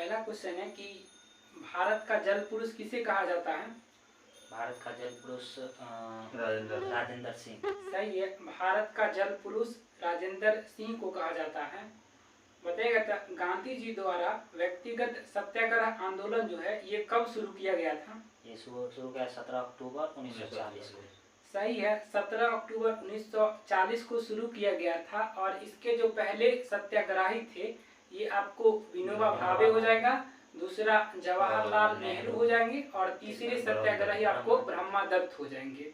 पहला क्वेश्चन है कि भारत का जल पुरुष किसे कहा जाता है? भारत का जल पुरुष राजेंद्र सिंह। सही है, भारत का जल पुरुष राजेंद्र सिंह को कहा जाता है। बताइएगा तो गांधी जी द्वारा व्यक्तिगत सत्याग्रह आंदोलन जो है ये कब शुरू किया गया था? ये शुरू किया 17 अक्टूबर 1940 को। सही है, 17 अक्टूबर 1940 को शुरू किया गया था। और इसके जो पहले सत्याग्रही थे ये आपको विनोबा भावे हो जाएगा, दूसरा जवाहरलाल नेहरू हो जाएंगे और तीसरे सत्याग्रही आपको ब्रह्मादत्त हो जाएंगे।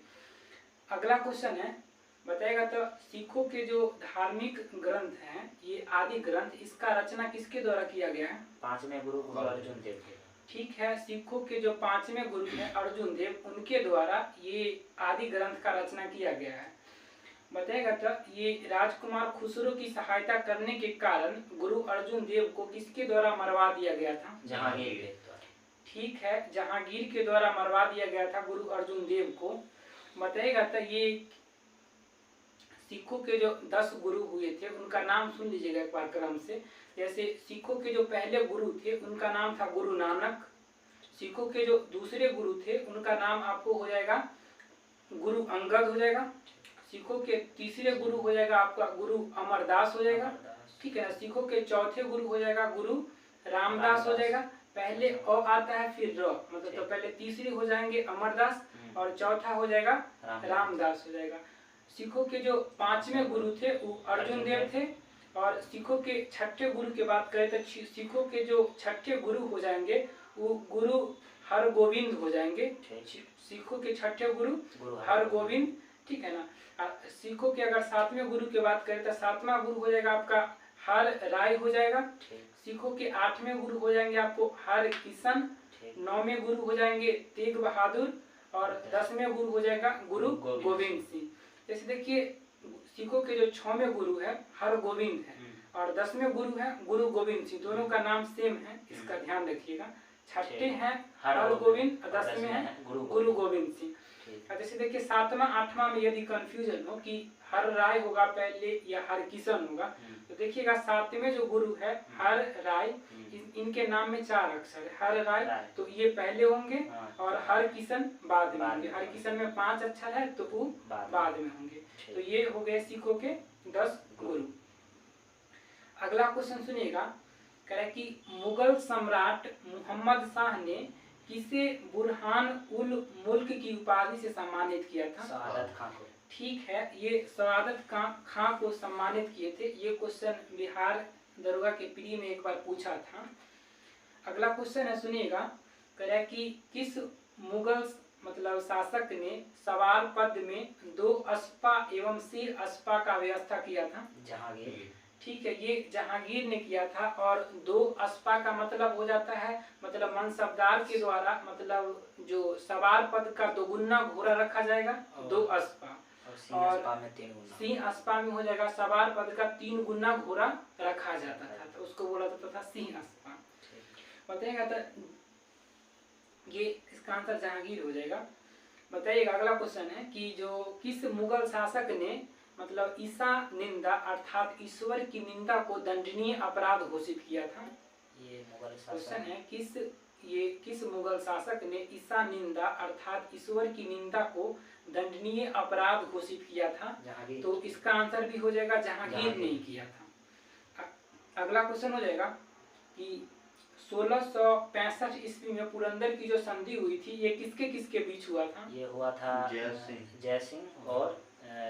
अगला क्वेश्चन है, बताएगा तो सिखों के जो धार्मिक ग्रंथ हैं ये आदि ग्रंथ, इसका रचना किसके द्वारा किया गया है? पांचवें गुरु अर्जुन देव के। ठीक है, सिखों के जो पांचवें गुरु हैं अर्जुन देव, उनके द्वारा ये आदि ग्रंथ का रचना किया गया है। बताएगा तो ये राजकुमार खुसरो की सहायता करने के कारण गुरु अर्जुन देव को किसके द्वारा मरवा दिया गया था? जहांगीर के द्वारा। ठीक है, जहांगीर के द्वारा मरवा दिया गया था गुरु अर्जुन देव को। बताएगा तो ये सिखों के जो 10 गुरु हुए थे उनका नाम सुन लीजिएगा एक बार क्रम से। जैसे सिखों के जो पहले गुरु थे उनका नाम था गुरु नानक। सिखों के जो दूसरे गुरु थे उनका नाम आपको हो जाएगा गुरु अंगद हो जाएगा। सिखों के तीसरे गुरु हो जाएगा आपका गुरु अमरदास हो जाएगा। ठीक है, सिखों के चौथे गुरु हो जाएगा गुरु रामदास हो जाएगा। पहले अ आता है फिर र, मतलब तो पहले तीसरे हो जाएंगे अमरदास और चौथा हो जाएगा रामदास हो जाएगा। सिखों के जो पांचवें गुरु थे वो अर्जुन देव थे। और सिखों के छठे गुरु की बात करें तो सिखों के जो छठे गुरु हो जाएंगे वो गुरु हरगोविंद हो जाएंगे। सिखों के छठे गुरु हरगोविंद, ठीक है ना। सिखों के अगर सातवें गुरु की बात करें तो सातवां गुरु हो जाएगा आपका हर राय हो जाएगा। सिखों के आठवें गुरु हो जाएंगे आपको हर किशन। नौवें गुरु हो जाएंगे तेग बहादुर और 10वें गुरु हो जाएगा गुरु गोविंद सिंह। जैसे देखिए सिखों के जो 6वें गुरु है हर गोविंद है और 10वें गुरु है गुरु गोविंद सिंह, दोनों का नाम सेम है, इसका ध्यान रखिएगा। छठे हैं हर गोविंद, 10वें हैं गुरु गोविंद सिंह। जैसे देखिए 7वां 8वां में यदि कंफ्यूजन हो कि हर राय होगा पहले या हर किशन होगा तो देखिएगा 7वें जो गुरु है हर राय, इनके नाम में 4 अक्षर है। हर राय तो ये पहले होंगे और हर किशन बाद में होंगे। हर किशन में 5 अक्षर है तो वो बाद में होंगे। तो ये हो गए सिखों के 10 गुरु। अगला क्वेश्चन सुनिएगा, कह रहा है कि मुगल सम्राट मोहम्मद शाह ने किसे बुरहान उल मुल्क की उपाधि से सम्मानित किया था? सआदत खां को। ठीक है, ये सआदत खां को सम्मानित किए थे। ये क्वेश्चन बिहार दरोगा के प्री में एक बार पूछा था। अगला क्वेश्चन है सुनिएगा, कह रहा है कि किस मुगल मतलब शासक ने सवार पद में 2 अस्पा एवं सिर अस्पा का व्यवस्था किया था? जहांगीर। ठीक है, ये जहांगीर ने किया था। और 2 अस्पा का मतलब हो जाता है मतलब मनसबदार के द्वारा मतलब जो सवार पद का 2 गुना घोड़ा रखा जाएगा 2 अस्पा और सिंह अस्पा में हो जाएगा सवार पद का 3 गुना घोड़ा रखा जाता था, तो उसको बोला जाता था सिंह अस्पा। बताइएगा तो ये इसका आंसर जहांगीर हो जाएगा। बताइएगा अगला क्वेश्चन है कि जो किस मुगल शासक ने मतलब ईसा निंदा अर्थात ईश्वर की निंदा को दंडनीय अपराध घोषित किया था? ये मुगल क्वेश्चन है किस मुगल शासक ने ईसा निंदा अर्थात ईश्वर की निंदा को दंडनीय अपराध घोषित किया था? तो इसका आंसर भी हो जाएगा जहांगीर ने किया था। अगला क्वेश्चन हो जाएगा कि 1665 ईस्वी में पुरंदर की जो संधि हुई थी ये किसके किसके बीच हुआ था? ये हुआ था जय सिंह और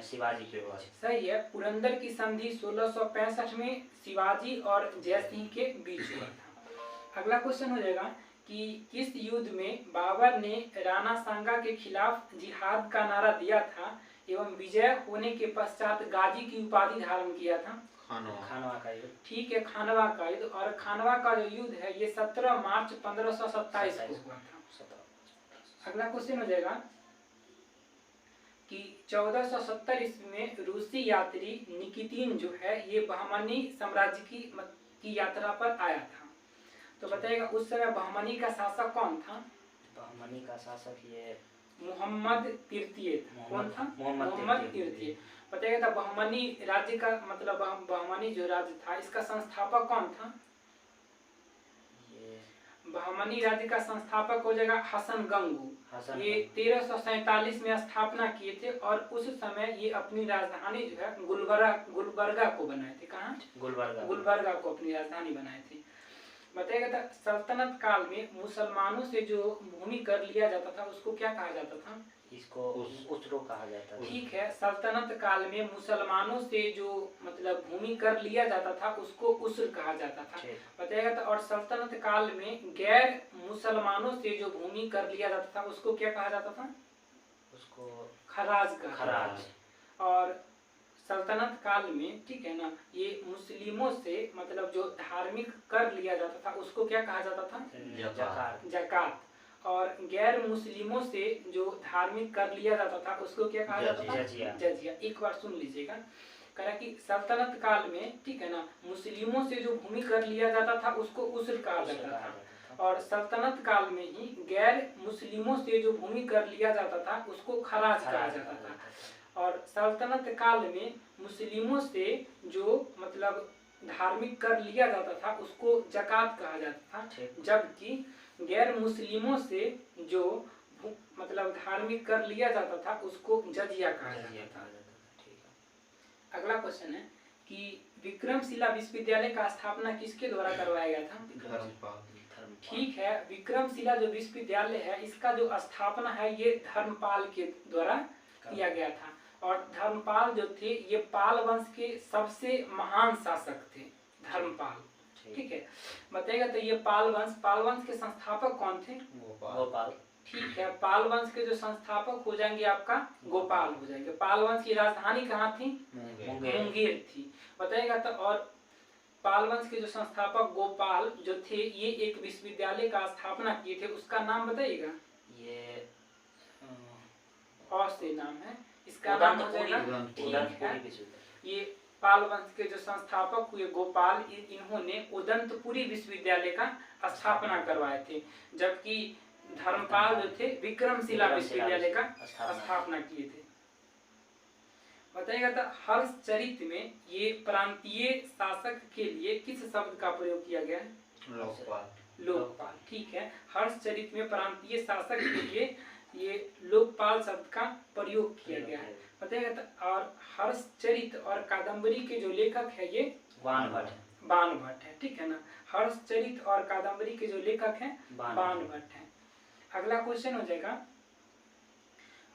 शिवाजी के बीच। सही है, पुरंदर की संधि 1665 में शिवाजी और जय सिंह के बीच हुआ था। अगला क्वेश्चन हो जाएगा कि किस युद्ध में बाबर ने राणा सांगा के खिलाफ जिहाद का नारा दिया था एवं विजय होने के पश्चात गाजी की उपाधि धारण किया था? खानवा का युद्ध। ठीक है, खानवा का युद्ध। और खानवा का जो युद्ध है ये 17 मार्च 1527 को हुआ था। अगला क्वेश्चन हो जाएगा कि 1470 ईस्वी में रूसी यात्री निकितिन जो है ये बहमनी साम्राज्य की यात्रा पर आया था। तो बताइएगा उस समय बहमनी का शासक कौन था? बहमनी का शासक ये मोहम्मद तृतीय था। कौन था? मोहम्मद तृतीय। बताइएगा तो बहमनी राज्य का मतलब बहमनी जो राज्य था इसका संस्थापक कौन था? ये बहमनी राज्य का संस्थापक हो जाएगा हसन गंगू। हसन ये 1347 में स्थापना किए थे और उस समय ये अपनी राजधानी जो है गुलबर्गा को बनाए थे। कहाँ? गुलबर्गा को अपनी राजधानी बनाए थे। बताएगा था सल्तनत काल में मुसलमानों से जो भूमि कर लिया जाता था उसको क्या कहा जाता था? इसको उसरो कहा जाता था। ठीक है, सल्तनत काल में मुसलमानों से जो मतलब भूमि कर लिया जाता था उसको उसर कहा जाता था। बताएगा था और सल्तनत काल में गैर मुसलमानों से जो भूमि कर लिया जाता था उसको क्या कहा जाता था? उसको खराज कहा खराज। और सल्तनत काल में, ठीक है ना, ये मुस्लिमों से मतलब जो धार्मिक कर लिया जाता था उसको क्या कहा जाता था? जकात। और गैर मुस्लिमों से जो धार्मिक कर लिया जाता था उसको क्या कहा जाता था? जजिया। एक बार सुन लीजिएगा, कहा कि सल्तनत काल में, ठीक है ना, मुस्लिमों से जो भूमि कर लिया जाता था उसको उसर कहा जाता था और सल्तनत काल में ही गैर मुस्लिमों से जो भूमि कर लिया जाता था उसको खराज कहा जाता था। और सल्तनत काल में मुस्लिमों से जो मतलब धार्मिक कर लिया जाता था उसको जकात कहा जाता था, जबकि गैर मुस्लिमों से जो मतलब धार्मिक कर लिया जाता था उसको जजिया कहा जाता था। अगला क्वेश्चन है कि विक्रमशिला विश्वविद्यालय का स्थापना किसके द्वारा करवाया गया था? ठीक है, विक्रमशिला जो विश्वविद्यालय है इसका जो स्थापना है ये धर्मपाल के द्वारा किया गया था। और धर्मपाल जो थे ये पाल वंश के सबसे महान शासक थे, धर्मपाल। ठीक है, बताएगा तो ये पाल वंश के संस्थापक कौन थे? गोपाल। ठीक है, पाल वंश के जो संस्थापक हो जाएंगे आपका गोपाल हो जाएंगे। पाल वंश की राजधानी कहाँ थी? मुंगेर थी। बताएगा तो और पाल वंश के जो संस्थापक गोपाल जो थे ये एक विश्वविद्यालय का स्थापना किए थे, उसका नाम बताइएगा। ये और से नाम है, इसका नाम हो जाएगा। ठीक है, ये पाल वंश के जो संस्थापक हुए गोपाल, इन्होंने उदंतपुरी विश्वविद्यालय का स्थापना करवाए थे, जबकि धर्मपाल जो थे विक्रमशिला विश्वविद्यालय का स्थापना किए थे। बताइएगा तो हर्षचरित में ये प्रांतीय शासक के लिए किस शब्द का प्रयोग किया गया है? लोकपाल। ठीक है, हर्षचरित में प्रांतीय शासक के लिए ये लोकपाल शब्द का प्रयोग किया गया है। बताइएगा तो और हर्षचरित और कादम्बरी के जो लेखक है ये बाण भट्ट है। ठीक है ना, हर्षचरित और कादम्बरी के जो लेखक हैं बाण भट्ट है। अगला क्वेश्चन हो जाएगा,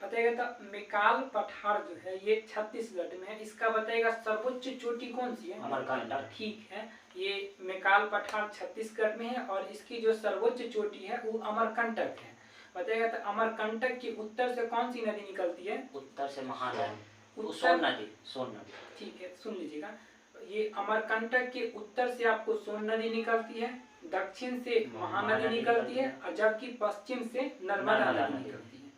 बताइएगा तो मेकाल पठार जो है ये छत्तीसगढ़ में है, इसका बताइएगा सर्वोच्च चोटी कौन सी है? अमरकंटक। ठीक है, ये मेकाल पठार छत्तीसगढ़ में है और इसकी जो सर्वोच्च चोटी है वो अमरकंटक है। बताइएगा तो अमरकंटक की उत्तर से कौन सी नदी निकलती है? उत्तर से महानदी, सोन नदी। ठीक है, सुन लीजिएगा, ये अमरकंटक के उत्तर से आपको सोन नदी निकलती है, दक्षिण से महानदी निकलती है और जबकि पश्चिम से नर्मदा नदी निकलती है।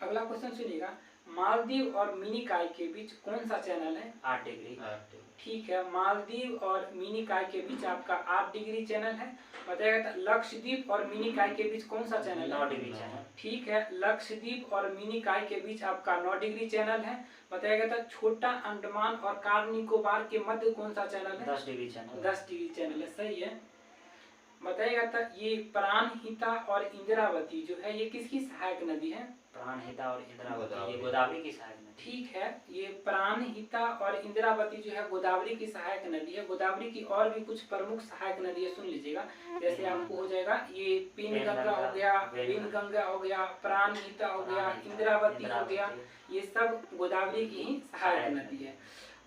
अगला क्वेश्चन सुनिएगा, मालदीव और मिनिकॉय के बीच कौन सा चैनल है? 8 डिग्री। ठीक है, मालदीव और मिनिकॉय के बीच आपका 8 डिग्री चैनल है। बताइएगा तो लक्षद्वीप और मिनिकॉय के बीच कौन सा चैनल है? 9 डिग्री चैनल। ठीक है, लक्षद्वीप और मिनिकॉय के बीच आपका 9 डिग्री चैनल है। बताइएगा तो छोटा अंडमान और कार निकोबार के मध्य कौन सा चैनल है? 10 डिग्री चैनल। 10 डिग्री चैनल है, सही है। बताइएगा तो ये प्राणहिता और इंद्रावती जो है ये किसकी सहायक नदी है? प्राणहिता और इंद्रावती ये गोदावरी की सहायक नदी। ठीक है, ये प्राणहिता और इंद्रावती जो है गोदावरी की सहायक नदी है। गोदावरी की और भी कुछ प्रमुख सहायक नदी है, सुन लीजिएगा। जैसे आपको हो जाएगा ये पेनगंगा हो गया, वेनगंगा हो गया, प्राणहिता हो गया, इंद्रावती हो गया, ये सब गोदावरी की ही सहायक नदी है।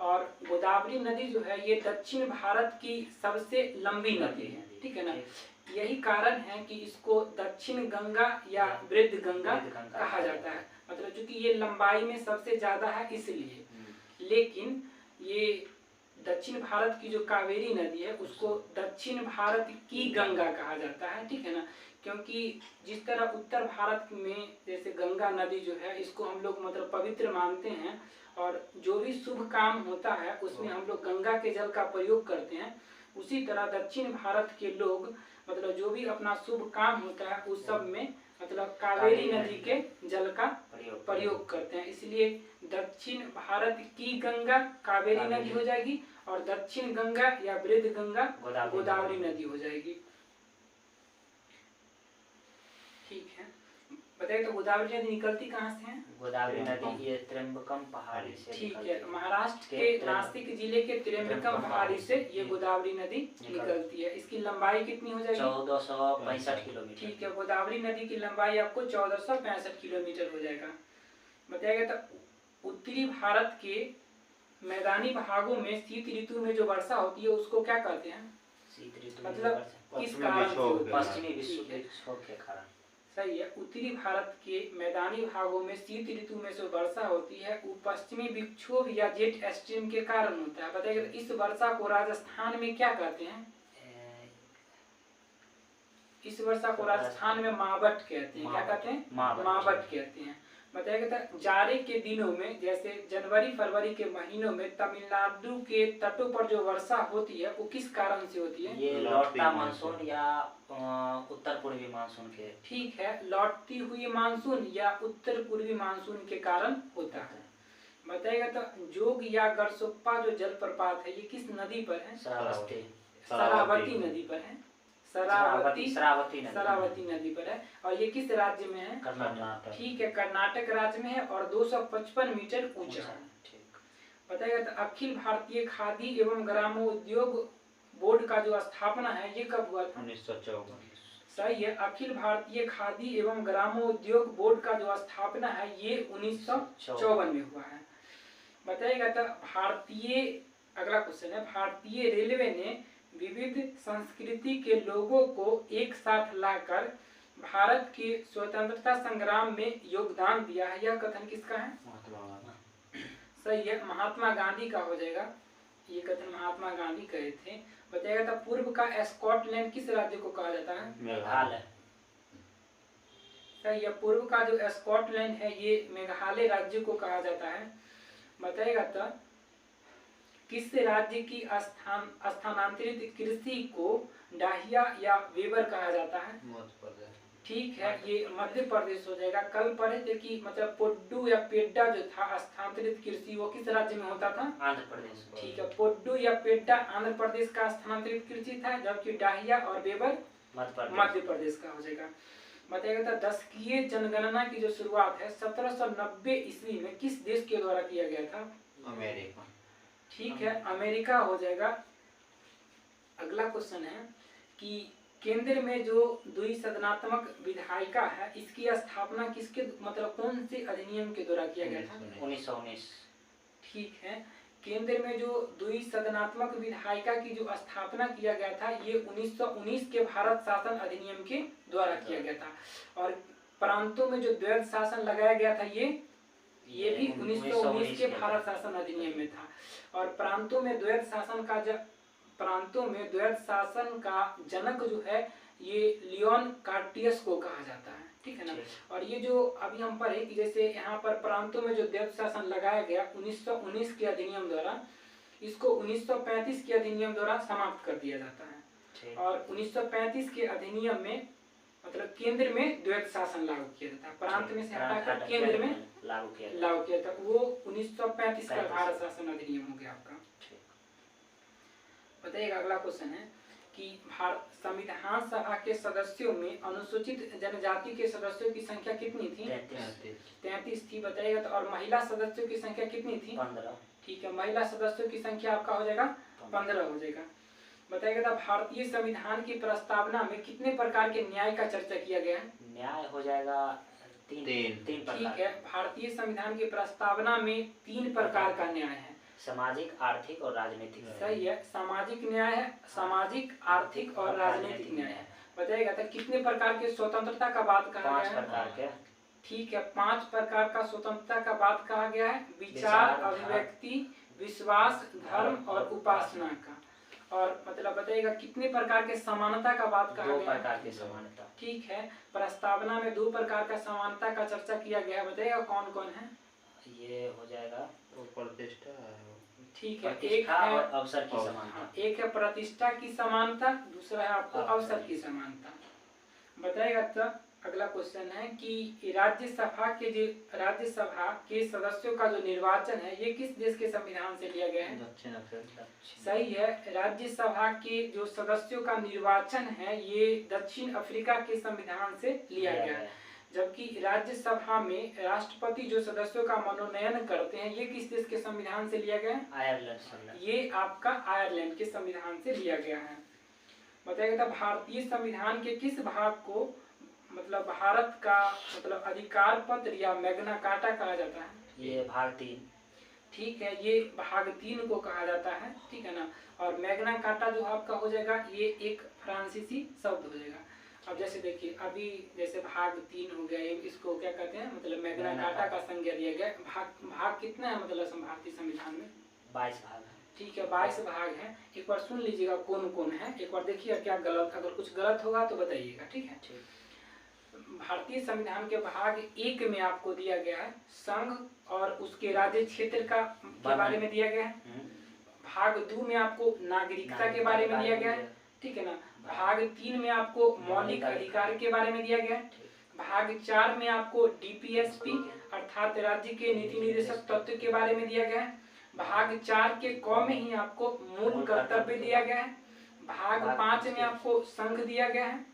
और गोदावरी नदी जो है ये दक्षिण भारत की सबसे लंबी नदी है। ठीक है ना, यही कारण है कि इसको दक्षिण गंगा या वृद्ध गंगा कहा जाता है, मतलब चूंकि ये लंबाई में सबसे ज्यादा है इसलिए। लेकिन ये दक्षिण भारत की जो कावेरी नदी है उसको दक्षिण भारत की गंगा कहा जाता है। ठीक है ना, क्योंकि जिस तरह उत्तर भारत में जैसे गंगा नदी जो है इसको हम लोग मतलब पवित्र मानते हैं और जो भी शुभ काम होता है उसमें हम लोग गंगा के जल का प्रयोग करते हैं, उसी तरह दक्षिण भारत के लोग मतलब जो भी अपना शुभ काम होता है उस सब में मतलब कावेरी नदी के जल का प्रयोग करते हैं। इसलिए दक्षिण भारत की गंगा कावेरी नदी हो जाएगी और दक्षिण गंगा या वृद्ध गंगा गोदावरी नदी हो जाएगी। ठीक है, बताइए तो गोदावरी नदी निकलती कहाँ से है? गोदावरी नदी ये त्र्यंबकम पहाड़ी से ठीक निकलती है, महाराष्ट्र के नासिक जिले के त्र्यंबकम पहाड़ी से ये गोदावरी नदी निकलती है। इसकी लंबाई कितनी हो जाएगी? 1465 किलोमीटर। ठीक है, गोदावरी नदी की लंबाई आपको 1465 किलोमीटर हो जाएगा। बताइएगा तो उत्तरी भारत के मैदानी भागों में शीत ऋतु में जो वर्षा होती है उसको क्या कहते हैं? शीत ऋतु मतलब किस कारण से होती है? पश्चिमी विक्षोभ के कारण। सही है, उत्तरी भारत के मैदानी भागों में शीत ऋतु में जो वर्षा होती है वो पश्चिमी विक्षोभ या जेट स्ट्रीम के कारण होता है। बताइए इस वर्षा को राजस्थान में क्या कहते हैं? इस वर्षा को राजस्थान में मावट कहते हैं। क्या कहते हैं? मावट कहते हैं। बताइएगा तो जाड़े के दिनों में जैसे जनवरी फरवरी के महीनों में तमिलनाडु के तटों पर जो वर्षा होती है वो किस कारण से होती है? ये लौटता मानसून या उत्तर पूर्वी मानसून के। ठीक है, लौटती हुई मानसून या उत्तर पूर्वी मानसून के कारण होता है। बताइएगा तो जोग या गरसोप्पा जो जलप्रपात है ये किस नदी पर है? शरावती नदी पर है। शरावती नदी पर है। और ये किस राज्य में है? कर्नाटक। ठीक है, कर्नाटक राज्य में है और 255 मीटर ऊंचा है। बताइएगा तो अखिल भारतीय खादी एवं ग्रामोद्योग बोर्ड का जो स्थापना है ये कब हुआ था? 1954। सही है, अखिल भारतीय खादी एवं ग्रामोद्योग बोर्ड का जो स्थापना है ये 1954 में हुआ है। बताइएगा तो अगला क्वेश्चन है, भारतीय रेलवे ने विविध संस्कृति के लोगों को एक साथ लाकर भारत के स्वतंत्रता संग्राम में योगदान दिया है। यह कथन किसका है? सही है, महात्मा गांधी का हो जाएगा। ये कथन महात्मा गांधी कहे थे। बताइएगा तो पूर्व का स्कॉटलैंड किस राज्य को कहा जाता है? मेघालय। सही है, पूर्व का जो स्कॉटलैंड है ये मेघालय राज्य को कहा जाता है। बताइएगा तो किस राज्य की स्थानांतरित कृषि को डाहिया या वेबर कहा जाता है? मध्य प्रदेश। ठीक है, ये मध्य प्रदेश हो जाएगा। कल पढ़े थे कि मतलब पोड्डू या पेड्डा जो था स्थानांतरित कृषि वो किस राज्य में होता था? आंध्र प्रदेश। ठीक है, पोड्डू या पेड्डा आंध्र प्रदेश का स्थानांतरित कृषि था, जबकि डाहिया और वेबर मध्य प्रदेश का हो जाएगा। बताइएगा तो दशकीय जनगणना की जो शुरुआत है 1790 ईस्वी में किस देश के द्वारा किया गया था? अमेरिका। ठीक है, अमेरिका हो जाएगा। अगला क्वेश्चन है कि केंद्र में जो द्विसदनात्मक विधायिका है इसकी स्थापना किसके मतलब कौन से अधिनियम के द्वारा किया गया था? 1919। ठीक है, केंद्र में जो द्विसदनात्मक विधायिका की जो स्थापना किया गया था ये 1919 के भारत शासन अधिनियम के द्वारा किया गया था। और प्रांतों में जो द्वैध शासन लगाया गया था ये भी 1919 के भारत शासन अधिनियम में था। और प्रांतों में द्वैध शासन का जनक जो है ये लियोन कार्टियस को कहा जाता है। ठीक है ना। और ये जो अभी हम पढ़े कि जैसे यहाँ पर प्रांतों में जो द्वैध शासन लगाया गया 1919 के अधिनियम द्वारा, इसको 1935 के अधिनियम द्वारा समाप्त कर दिया जाता है। और 1935 के अधिनियम में मतलब केंद्र में द्वैध शासन लागू किया जाता है, प्रांत में से हटाकर केंद्र में लागू किया था। वो 1935 का भारत शासन अधिनियम हो गया आपका। बताइएगा अगला क्वेश्चन है कि भारत संविधान सभा के सदस्यों में अनुसूचित जनजाति के सदस्यों की संख्या कितनी थी? 33 थी। बताइएगा तो और महिला सदस्यों की संख्या कितनी थी? 15। ठीक है, महिला सदस्यों की संख्या आपका हो जाएगा 15 हो जाएगा। बताइएगा तो भारतीय संविधान की प्रस्तावना में कितने प्रकार के न्याय का चर्चा किया गया है? न्याय हो जाएगा तीन प्रकार। ठीक है, भारतीय संविधान की प्रस्तावना में 3 प्रकार का न्याय है, सामाजिक, आर्थिक और राजनीतिक। सही है, सामाजिक न्याय है, सामाजिक, आर्थिक और राजनीतिक न्याय है। बताइएगा तो कितने प्रकार के स्वतंत्रता का बात कहा गया है? 5 प्रकार के। ठीक है, 5 प्रकार का स्वतंत्रता का बात कहा गया है, विचार, अभिव्यक्ति, विश्वास, धर्म और उपासना का। और मतलब बताइएगा कितने प्रकार के समानता का बात कहा गया है? 2 प्रकार की समानता। ठीक है, प्रस्तावना में 2 प्रकार का समानता का चर्चा किया गया है। बताइएगा कौन कौन है? ये हो जाएगा प्रतिष्ठा। ठीक है, एक है और अवसर की समानता। एक है प्रतिष्ठा की समानता, दूसरा है आपको अवसर की समानता। बताइएगा तो अगला क्वेश्चन है कि राज्यसभा के सदस्यों का जो निर्वाचन है ये किस देश के संविधान से लिया गया है? दक्षिण अफ्रीका। सही है, राज्यसभा के जो सदस्यों का निर्वाचन है ये दक्षिण अफ्रीका के संविधान से लिया गया है। जबकि राज्यसभा में राष्ट्रपति जो सदस्यों का मनोनयन करते हैं ये किस देश के संविधान से लिया गया है? आयरलैंड। ये आपका आयरलैंड के संविधान से लिया गया है। बताया गया था भारतीय संविधान के किस भाग को मतलब भारत का मतलब अधिकार पत्र या मैग्ना कार्टा कहा जाता है? ये भाग 3। ठीक है, ये भाग 3 को कहा जाता है, ठीक है ना। और मैग्ना कार्टा जो आपका हो जाएगा ये एक फ्रांसीसी शब्द हो जाएगा। अब जैसे देखिए अभी जैसे भाग 3 हो गया, ये इसको क्या कहते हैं मतलब मैग्ना कार्टा का संज्ञा दिया गया। भाग कितना है मतलब भारतीय संविधान में? 22 भाग है। ठीक है, 22 भाग है। एक बार सुन लीजिएगा कौन कौन है, एक बार देखिए क्या गलत, अगर कुछ गलत होगा तो बताइएगा, ठीक है। भारतीय संविधान के भाग 1 में आपको दिया गया है संघ और उसके राज्य क्षेत्र का के बारे में दिया गया है। भाग 2 में आपको नागरिकता के बारे में दिया गया है, ठीक है ना। भाग 3 में आपको मौलिक अधिकार के बारे में दिया गया है। भाग 4 में आपको डीपीएसपी अर्थात राज्य के नीति निर्देशक तत्व के बारे में दिया गया है। भाग 4 के क में ही आपको मूल कर्तव्य दिया गया है। भाग 5 में आपको संघ दिया गया है।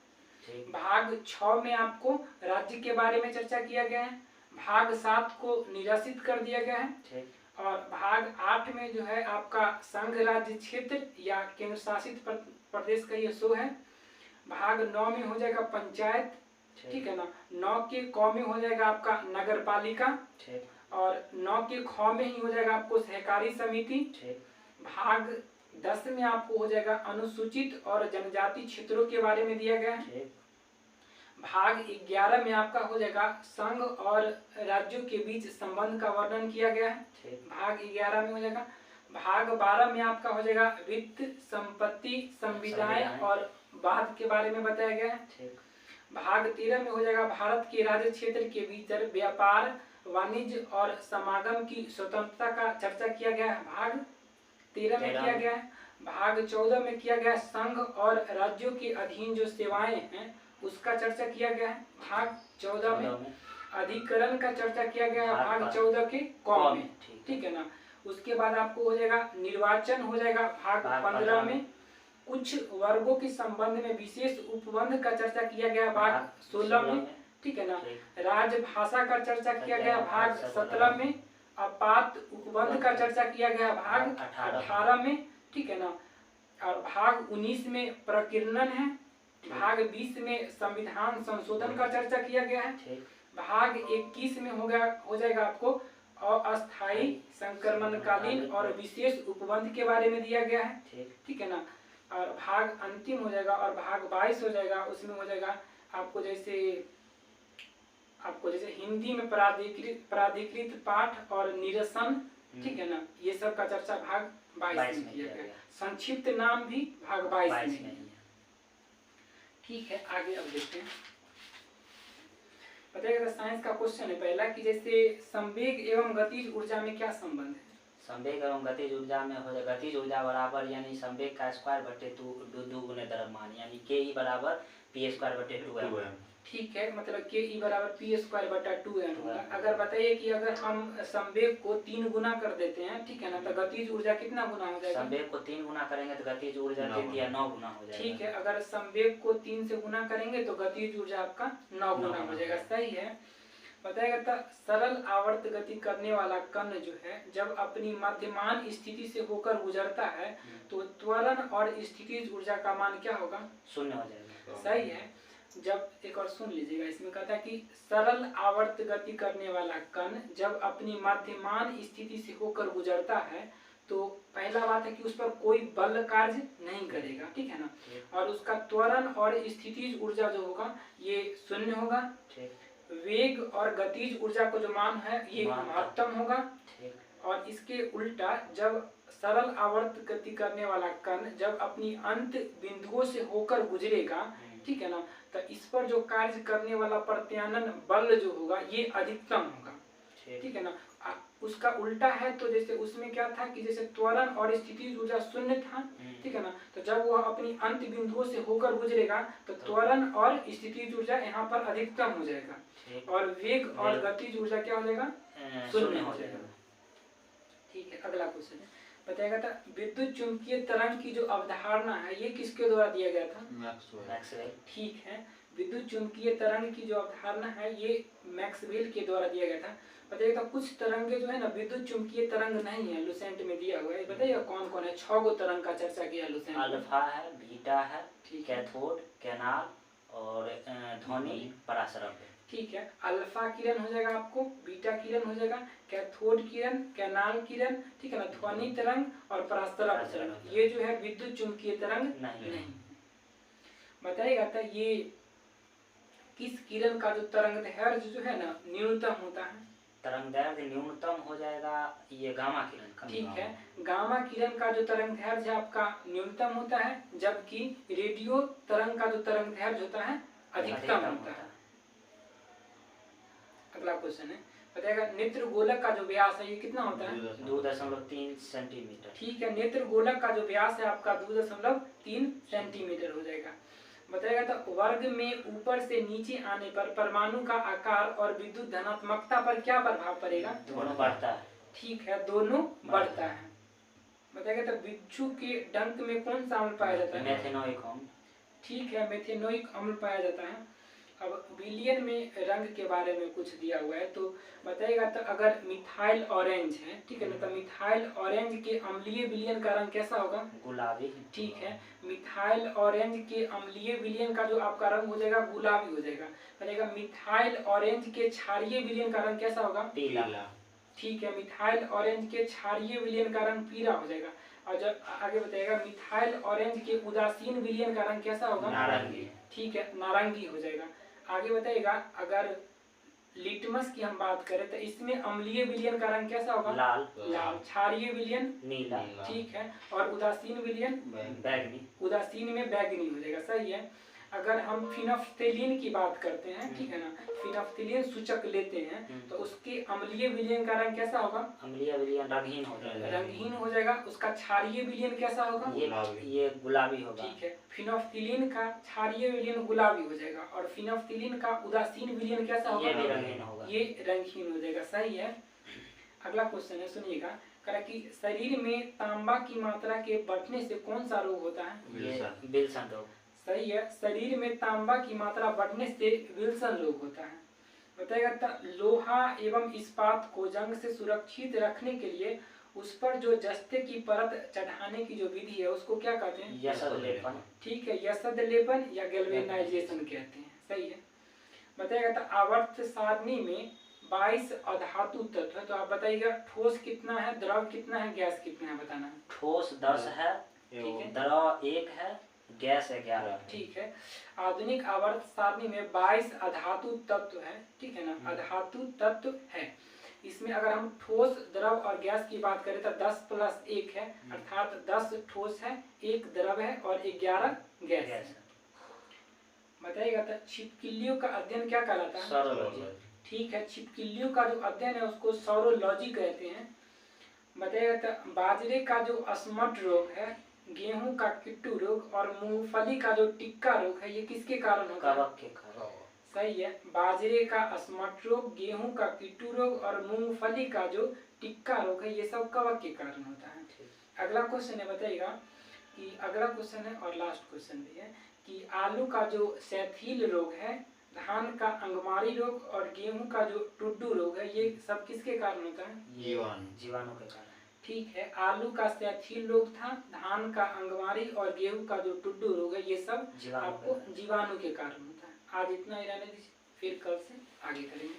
भाग 6 में आपको राज्य के बारे में चर्चा किया गया है। भाग 7 को निरसित कर दिया गया है। और भाग 8 में जो है आपका संघ राज्य क्षेत्र या केंद्र शासित प्रदेश का ये शो है। भाग 9 में हो जाएगा पंचायत, ठीक है ना। 9 के क में हो जाएगा आपका नगर पालिका और 9 के ख में ही हो जाएगा आपको सहकारी समिति। भाग 10 में आपको हो जाएगा अनुसूचित और जनजाति क्षेत्रों के बारे में दिया गया है। भाग 11 में आपका हो जाएगा संघ और राज्यों के बीच संबंध का वर्णन किया गया है। भाग 11 में हो जाएगा। भाग 12 में आपका हो जाएगा वित्त, संपत्ति, संविदाएं और वाद के बारे में बताया गया है। भाग 13 में हो जाएगा भारत के राज्य क्षेत्र के भीतर व्यापार, वाणिज्य और समागम की स्वतंत्रता का चर्चा किया गया है। भाग 13 में किया गया है। भाग 14 में किया गया संघ और राज्यों के अधीन जो सेवाएं हैं उसका चर्चा किया गया है। भाग 14 में अधिकरण का चर्चा किया गया है। भाग 14 के क में, ठीक है ना। उसके बाद आपको हो जाएगा निर्वाचन हो जाएगा भाग 15 में। कुछ वर्गों के संबंध में विशेष उपबंध का चर्चा किया गया भाग 16 में, ठीक है ना। राजभाषा का चर्चा किया गया भाग 17 में। आपात उपबंध का चर्चा किया गया भाग 18 में, ठीक है ना। और भाग 19 में प्रकीर्णन है। भाग 20 में संविधान संशोधन का चर्चा किया गया है। भाग 21 में हो जाएगा आपको अस्थायी, संक्रमणकालीन और विशेष उपबंध के बारे में दिया गया है, ठीक है ना। और भाग अंतिम हो जाएगा और भाग 22 हो जाएगा, उसमें हो जाएगा आपको जैसे हिंदी में प्राधिकृत पाठ और निरसन, ठीक है ना। ये सब का चर्चा भाग 22 में किया गया। संक्षिप्त नाम भी भाग 22 में। ठीक है, आगे अब देखते हैं। बताइएगा साइंस का क्वेश्चन है पहला कि जैसे संवेग एवं गतिज ऊर्जा में क्या संबंध है? संवेग एवं गतिज ऊर्जा में हो जाएगा गतिज ऊर्जा बराबर यानी संवेग का स्क्वायर बटे 2 गुने द्रव्यमान यानी ke बराबर p² बटे 2m। ठीक है, मतलब ke बराबर p² बटा 2m होगा। अगर बताइए कि अगर हम संवेग को 3 गुना कर देते हैं, ठीक है ना, तो गतिज ऊर्जा कितना गुना हो जाएगा? संवेग को 3 गुना करेंगे तो गतिज ऊर्जा 9 गुना हो जाएगा। ठीक है, अगर संवेग को 3 से गुना करेंगे तो गतिज ऊर्जा आपका 9 गुना हो जाएगा। सही है। बताया गया सरल आवर्त गति करने वाला कण जो है जब अपनी मध्यमान स्थिति से होकर गुजरता है तो त्वरण और स्थितिज ऊर्जा का मान क्या होगा? 0 हो जाएगा। सही है। जब एक और सुन लीजिएगा, इसमें कहता है कि सरल आवर्त गति करने वाला कण जब अपनी मध्यमान स्थिति से होकर गुजरता है तो पहला बात है कि उस पर कोई बल कार्य नहीं करेगा, ठीक है ना। और उसका त्वरण और स्थितिज ऊर्जा जो होगा ये 0 होगा। वेग और गतिज ऊर्जा को जो मान है ये महत्तम होगा। और इसके उल्टा जब सरल आवर्त गति करने वाला कण जब अपनी अंत बिंदुओं से होकर गुजरेगा, ठीक है ना, तो इस पर जो कार्य करने वाला प्रत्यानन बल जो होगा ये अधिकतम होगा, ठीक है ना। उसका उल्टा है, तो जैसे उसमें क्या था कि जैसे त्वरण और स्थितिज ऊर्जा शून्य था, ठीक है ना, तो जब वह अपनी अंत बिंदुओं से होकर गुजरेगा तो त्वरण और स्थितिज ऊर्जा यहाँ पर अधिकतम हो जाएगा और वेग और गतिज ऊर्जा क्या हो जाएगा, शून्य हो जाएगा। ठीक है, अगला क्वेश्चन है, बताएगा था विद्युत चुंबकीय तरंग की जो अवधारणा है ये किसके द्वारा दिया गया था, मैक्सवेल। ठीक है, विद्युत चुंबकीय तरंग की जो अवधारणा है ये मैक्सवेल के द्वारा दिया गया था। बताइएगा तो कुछ तरंगे जो है ना विद्युत चुंबकीय तरंग नहीं है, लुसेंट में दिया हुआ है, बताइएगा कौन कौन है, 6 गो तरंग का चर्चा किया लुसेंट। अल्फा है, बीटा है, ठीक है, कैथोड, कैनाल और ध्वनि परासरक है। ठीक है, अल्फा किरण हो जाएगा आपको, बीटा किरण हो जाएगा, कैथोड किरण, कैनाल किरण, ठीक है ना, ध्वनि तरंग और परासरक तरंग, ये जो है विद्युत चुंबकीय तरंग नहीं। बताइएगा तो ये किस किरण का जो तरंग दैर्ध्य जो है ना न्यूनतम होता है, तरंग दैर्ध्य न्यूनतम हो जाएगा ये गामा किरण का। ठीक है, गामा किरण का जो तरंग दैर्ध्य आपका न्यूनतम होता है, जबकि रेडियो तरंग का जो तरंग दैर्ध्य होता है अधिकतम होता है। अगला क्वेश्चन है, बताइएगा नेत्र गोलक का जो व्यास है ये कितना होता है, 2.3 सेंटीमीटर। ठीक है, नेत्र गोलक का जो व्यास है आपका 2.3 सेंटीमीटर हो जाएगा। बताएगा तो वर्ग में ऊपर से नीचे आने पर परमाणु का आकार और विद्युत धनात्मकता पर क्या प्रभाव पड़ेगा, दोनों बढ़ता है, ठीक है, दोनों बढ़ता है। बताएगा तो बिच्छू के डंक में कौन सा अम्ल पाया जाता है, मेथेनोइक अम्ल, ठीक है, मेथेनोइक अम्ल पाया जाता है। अब विलयन में रंग के बारे में कुछ दिया हुआ है, तो बताइएगा तो अगर मिथाइल ऑरेंज है, ठीक है ना, तो मिथाइल ऑरेंज के अम्लीय विलयन का रंग कैसा होगा, गुलाबी, ठीक है, मिथाइल ऑरेंज के अम्लीय विलयन का जो आपका रंग हो जाएगा गुलाबी हो जाएगा। बताइएगा मिथाइल ऑरेंज के क्षारीय विलयन का रंग कैसा होगा, पीला, ठीक है, मिथाइल ऑरेंज के क्षारीय विलयन का रंग पीला हो जाएगा। और जब आगे बताइएगा मिथाइल ऑरेंज के उदासीन विलयन का रंग कैसा होगा, नारंगी, ठीक है, नारंगी हो जाएगा। आगे बताइएगा अगर लिटमस की हम बात करें तो इसमें अम्लीय विलयन का रंग कैसा होगा, लाल, क्षारीय विलयन नीला, ठीक है, और उदासीन विलयन बैगनी, उदासीन में बैगनी हो जाएगा, सही है। अगर हम फिनफ्थेलिन की बात करते हैं, ठीक है ना, फिनफ्थेलिन सूचक लेते हैं तो उसके अम्लीय विलयन का रंग कैसा होगा, अम्लीय विलयन रंगहीन हो जाएगा, रंगहीन हो जाएगा। उसका क्षारीय विलयन कैसा होगा, ये गुलाबी होगा, ठीक है, फिनफ्थेलिन का क्षारीय विलयन गुलाबी हो जाएगा और फिनफ्थेलिन का उदासीन विलयन कैसा होगा, ये भी रंगहीन होगा, ये रंगहीन हो जाएगा, सही है। अगला क्वेश्चन है, सुनिएगा, कहा कि शरीर में तांबा की मात्रा के बढ़ने से कौन सा रोग होता है, विल्सन रोग, सही है, शरीर में तांबा की मात्रा बढ़ने से विल्सन रोग होता है। बताएगा लोहा एवं इस्पात को जंग से सुरक्षित रखने के लिए उस पर जो जस्ते की परत चढ़ाने की जो विधि है उसको क्या कहते हैं, यसद लेपन, ठीक है, यसद लेपन या गैल्वेनाइजेशन कहते हैं, सही है। बताएगा आवर्त सारणी में 22 अधातु तत्व है, तो आप बताइएगा ठोस कितना है, द्रव कितना है, गैस कितना है, बताना है। ठोस 10 है, ठीक है, द्रव 1 है, गैस 11, ठीक है। आधुनिक आवर्त सारणी में 22 अधातु तत्व है, ठीक है ना, अधातु तत्व है। इसमें अगर हम ठोस, द्रव और गैस की बात करें तो 10 + 1 है, अर्थात 10 ठोस है, 1 द्रव है और 11 गैस है। बताइएगा तो छिपकलियों का अध्ययन क्या कहलाता है, सौरोलॉजी, ठीक है, छिपकलियों का जो अध्ययन है उसको सौरोलॉजी कहते हैं। बताइएगा तो बाजरे का जो अस्मट रोग है, गेहूं का किट्टू रोग और मूंगफली का जो टिक्का रोग है ये किसके कारण होता है, कवक के कारण, सही है, बाजरे का अस्मट रोग, गेहूं का किट्टू रोग और मूंगफली का जो टिक्का रोग है ये सब कवक के कारण होता है। अगला क्वेश्चन है, बताइएगा कि अगला क्वेश्चन है और लास्ट क्वेश्चन भी है कि आलू का जो सैथिल रोग है, धान का अंगमारी रोग और गेहूं का जो टुड्डू रोग है ये सब किसके कारण होता है, जीवाणु के कारण, ठीक है, आलू का सैथिल रोग था, धान का अंगमारी और गेहूं का जो टुड्डू रोग है ये सब आपको जीवाणु के कारण होता है। आज इतना ही रहने दीजिए, फिर कल से आगे करेंगे।